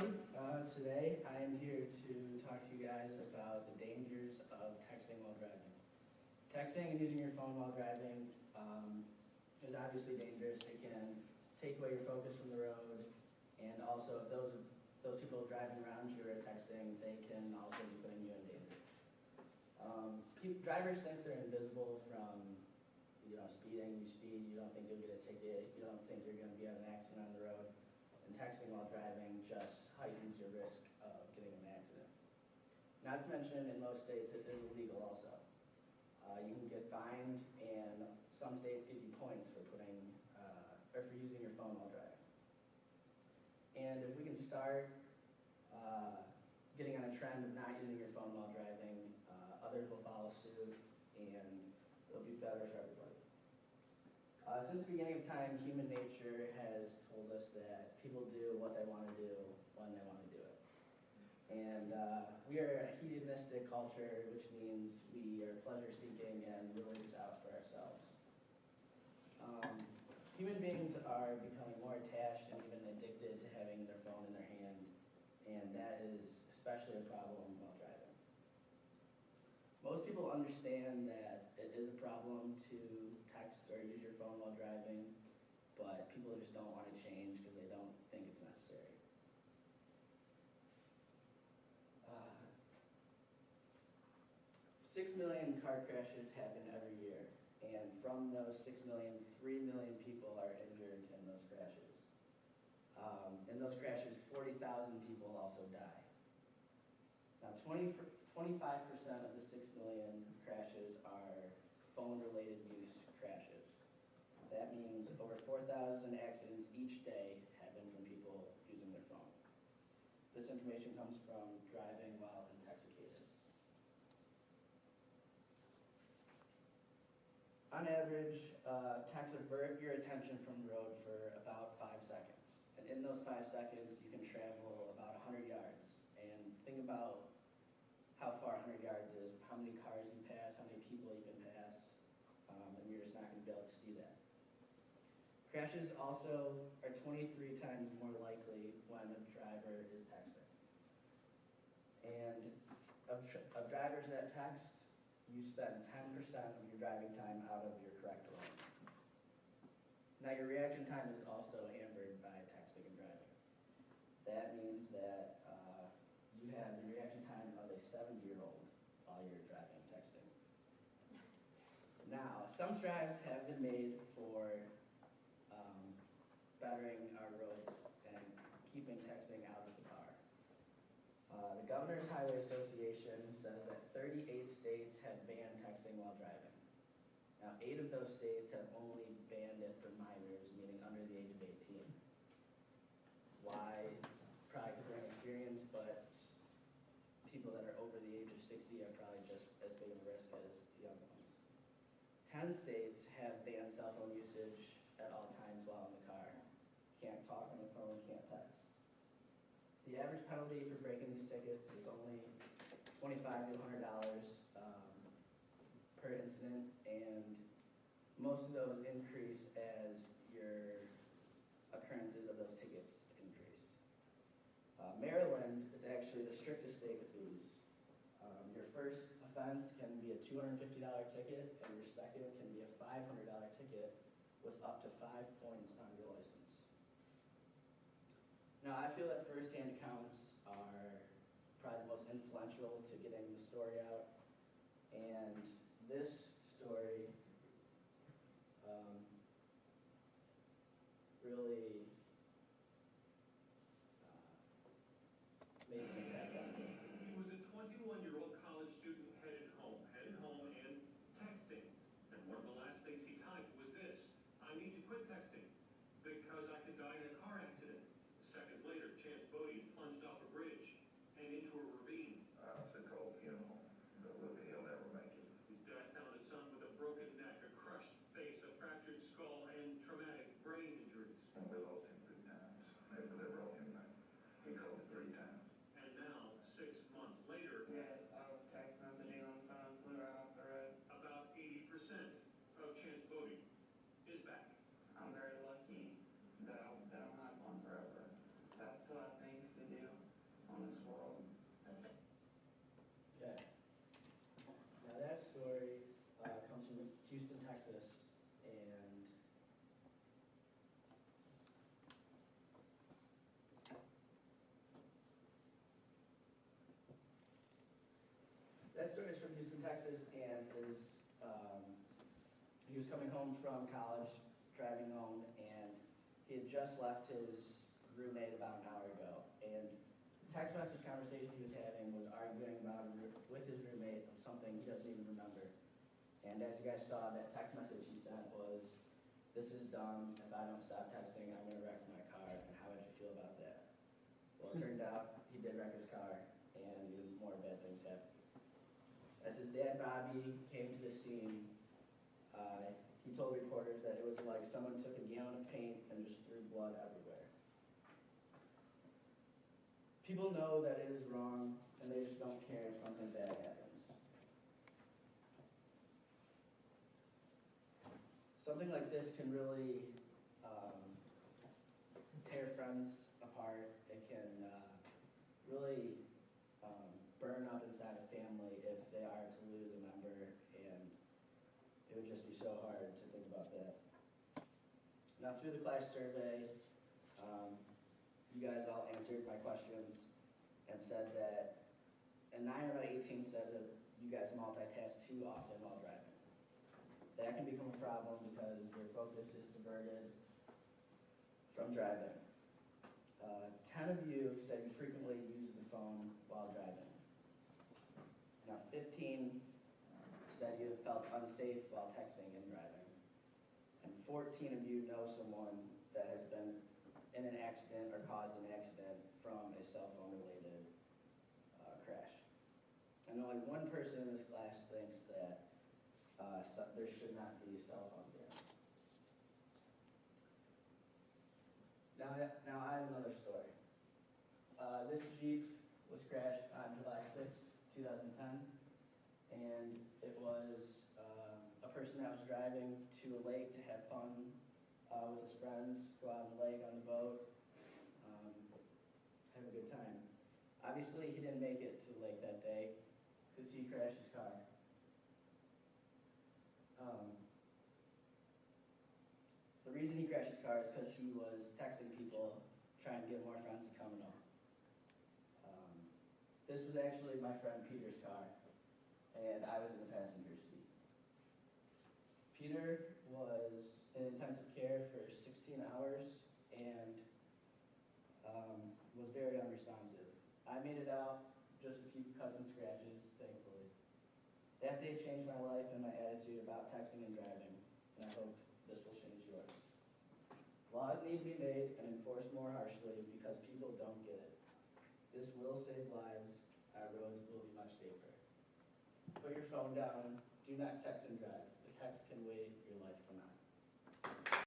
everybody. Today I am here to talk to you guys about the dangers of texting while driving. Texting and using your phone while driving is obviously dangerous. It can take away your focus from the road, and also if those people driving around you are texting, they can also be putting you in danger. Drivers think they're invisible from speeding. You speed, you don't think you'll get a ticket, you don't think you're going to be on an accident on the road. And texting while driving just heightens your risk of getting in an accident. Not to mention, in most states, it is illegal also. You can get fined, and some states give you points for for using your phone while driving. And if we can start getting on a trend of not using your phone while driving, others will follow suit, and it'll be better for everybody. Since the beginning of time, human nature has told us that people do what they want to do when they want to do it. And we are a hedonistic culture, which means we are pleasure-seeking and really just out for ourselves. Human beings are becoming more attached and even addicted to having their phone in their hand, and that is especially a problem while driving. Most people understand that it is a problem to text or use your phone while driving, but people just don't want to change because they don't think it's necessary. 6 million car crashes happen every year, and from those 6 million, 3 million people are injured in those crashes. In those crashes, 40,000 people also die. Now, 25% of the 6 million crashes are phone-related use crashes. That means over 4,000 accidents each day happen from people using their phone. This information comes from driving while intoxicated. On average, texts divert your attention from the road for about 5 seconds. And in those 5 seconds, you can travel about 100 yards. And think about how far 100 yards is, how many cars you pass, how many people you can pass, and you're just not going to be able to see that. Crashes also are 23 times more likely when a driver is texting. And of drivers that text, you spend 10% of your driving time out of your correct lane. Now, your reaction time is also hampered by texting and driving. That means that you have the reaction time of a 70-year-old while you're driving and texting. Now, some strides have been made for bettering our roads and keeping texting out of the car. The Governor's Highway Association says that 38 states have banned texting while driving. Now, 8 of those states have only banned it for minors, meaning under the age of 18. Why? Probably because they're inexperienced, but people that are over the age of 60 are probably just as big of a risk as young ones. 10 states have banned cell phone usage at all times while in the car. Can't talk on the phone, can't text. The average penalty for breaking these tickets is only $25 to $100 per incident, and most of those increase as your occurrences of those tickets increase. Maryland is actually the strictest state with these. Your first offense can be a $250 ticket, and your second can be a $500 ticket with up to 5 points on your license. Now, I feel that first-hand accounts are probably the most influential to getting the story out, and this story really made an impact on me. He was a 21-year-old college student headed home and texting. And one of the last things he typed was this: "I need to quit texting because I could die in a car accident." Seconds later, Chance Bodie plunged off a bridge and into a ravine. It's a cold funeral, but he'll never make it. His dad found his son with a broken neck story is from Houston, Texas, and he was coming home from college, driving home, and he had just left his roommate about an hour ago. And the text message conversation he was having was arguing about with his roommate of something he doesn't even remember. And as you guys saw, that text message he sent was, "This is dumb. If I don't stop texting, I'm going to wreck my car. And how would you feel about that?" Well, it turned out he did wreck his car, and even more bad things happened. As his dad, Bobby, came to the scene, he told reporters that it was like someone took a gallon of paint and just threw blood everywhere. People know that it is wrong, and they just don't care if something bad happens. Something like this can really tear friends apart. It can really burn up inside a family if they are to lose a member, and it would just be so hard to think about that. Now, through the class survey, you guys all answered my questions and said that, and 9 out of 18 said that you guys multitask too often while driving. That can become a problem because your focus is diverted from driving. 10 of you said you frequently use the phone while driving. Now, 15 said you have felt unsafe while texting and driving. And 14 of you know someone that has been in an accident or caused an accident from a cell phone related crash. And only one person in this class thinks that there should not be cell phone bans. Now I have another story. This Jeep was crashed on July 6th, 2010, and it was a person that was driving to a lake to have fun with his friends, go out on the lake on the boat, have a good time. Obviously, he didn't make it to the lake that day because he crashed his car. The reason he crashed his car is because he was texting people, trying to get more friends to come and all. This was actually my friend Peter's car, and I was in the passenger seat. Peter was in intensive care for 16 hours and was very unresponsive. I made it out, just a few cuts and scratches, thankfully. That day changed my life and my attitude about texting and driving, and I hope this will change yours. Laws need to be made and enforced more harshly because people don't get it. This will save lives. Our roads will be much safer. Put your phone down. Do not text and drive. The text can wait. Your life cannot.